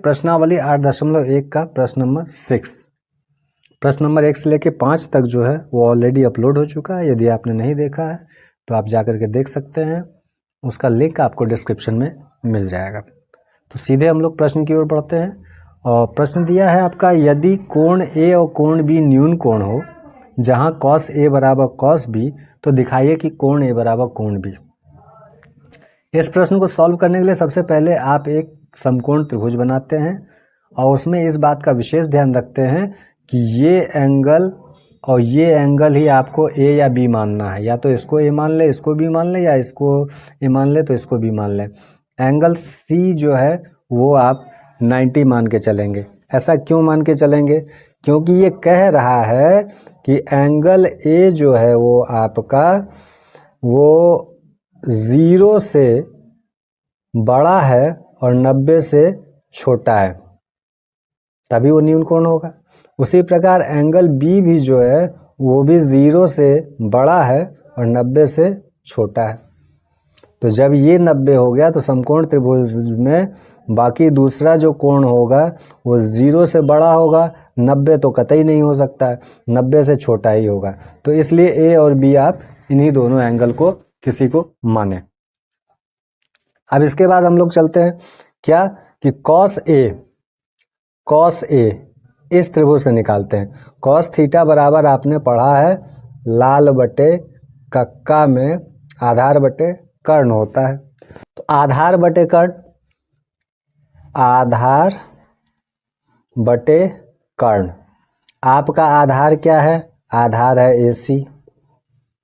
प्रश्नावली 8.1 का प्रश्न नंबर 6। प्रश्न नंबर 1 से लेके 5 तक जो है वो ऑलरेडी अपलोड हो चुका है। यदि आपने नहीं देखा है तो आप जाकर के देख सकते हैं, उसका लिंक आपको डिस्क्रिप्शन में मिल जाएगा। तो सीधे हम लोग प्रश्न की ओर बढ़ते हैं और प्रश्न दिया है आपका, यदि कोण ए और कोण बी न्यून कोण हो जहां कॉस ए बराबर कॉस बी, तो दिखाइए कि कोण ए बराबर कोण बी। इस प्रश्न को सॉल्व करने के लिए सबसे पहले आप एक समकोण त्रिभुज बनाते हैं और उसमें इस बात का विशेष ध्यान रखते हैं कि ये एंगल और ये एंगल ही आपको ए या बी मानना है। या तो इसको ए मान ले, इसको बी मान ले, या इसको ए मान ले तो इसको बी मान ले। एंगल सी जो है वो आप 90 मान के चलेंगे। ऐसा क्यों मान के चलेंगे? क्योंकि ये कह रहा है कि एंगल ए जो है वो आपका वो 0 से बड़ा है और 90 से छोटा है, तभी वो न्यून कोण होगा। उसी प्रकार एंगल बी भी जो है वो भी 0 से बड़ा है और 90 से छोटा है। तो जब ये 90 हो गया तो समकोण त्रिभुज में बाकी दूसरा जो कोण होगा वो 0 से बड़ा होगा, 90 तो कतई नहीं हो सकता है, 90 से छोटा ही होगा। तो इसलिए ए और बी आप इन्हीं दोनों एंगल को किसी को माने। अब इसके बाद हम लोग चलते हैं क्या कि कॉस ए इस त्रिभुज से निकालते हैं। कॉस थीटा बराबर आपने पढ़ा है लाल बटे कक्का में आधार बटे कर्ण होता है। तो आधार बटे कर्ण, आधार बटे कर्ण, आपका आधार क्या है? आधार है AC।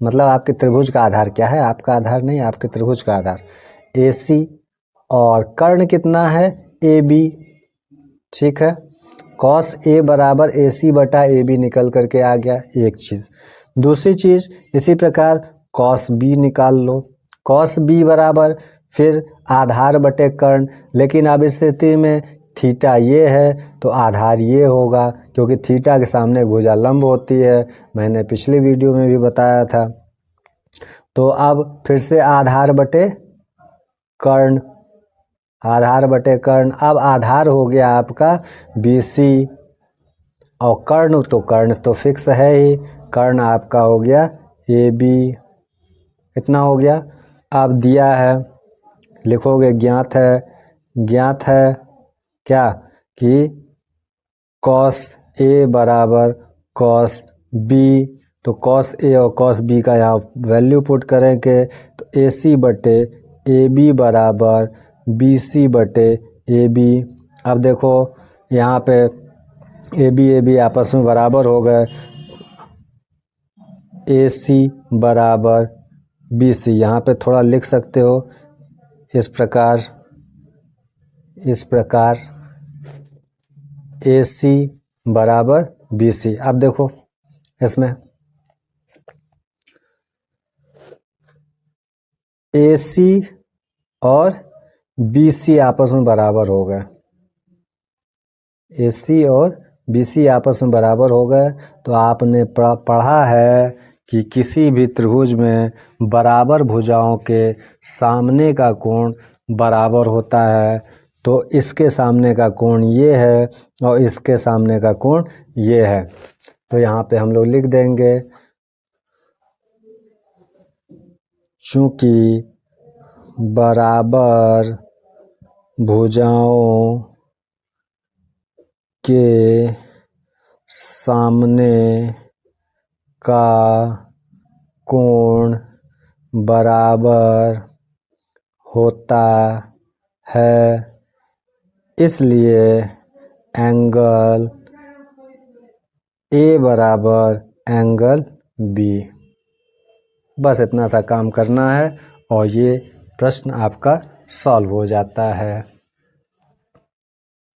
मतलब आपके त्रिभुज का आधार क्या है? आपका आधार नहीं, आपके त्रिभुज का आधार AC। और कर्ण कितना है? AB। ठीक है, कॉस ए बराबर AC बटा AB निकल करके आ गया, एक चीज़। दूसरी चीज़ इसी प्रकार कॉस B निकाल लो। कॉस B बराबर फिर आधार बटे कर्ण, लेकिन अब इस स्थिति में थीटा ये है तो आधार ये होगा, क्योंकि थीटा के सामने भुजा लंब होती है, मैंने पिछली वीडियो में भी बताया था। तो अब फिर से आधार बटे कर्ण, आधार बटे कर्ण। अब आधार हो गया आपका BC और कर्ण तो फिक्स है ही, कर्ण आपका हो गया AB। इतना हो गया। अब दिया है, लिखोगे ज्ञात है क्या कि कॉस A बराबर कॉस B। तो कॉस A और कॉस B का यहाँ वैल्यू पुट करेंगे तो AC बटे AB बराबर BC बटे AB। अब देखो यहाँ पे AB आपस में बराबर हो गए, AC बराबर BC। यहाँ पे थोड़ा लिख सकते हो इस प्रकार AC बराबर BC। अब देखो इसमें AC और BC आपस में बराबर हो गए, AC और BC आपस में बराबर हो गए। तो आपने पढ़ा है कि किसी भी त्रिभुज में बराबर भुजाओं के सामने का कोण बराबर होता है। तो इसके सामने का कोण ये है और इसके सामने का कोण ये है। तो यहाँ पे हम लोग लिख देंगे, चूंकि बराबर भुजाओं के सामने का कोण बराबर होता है, इसलिए एंगल A बराबर एंगल B। बस इतना सा काम करना है और ये प्रश्न आपका सॉल्व हो जाता है।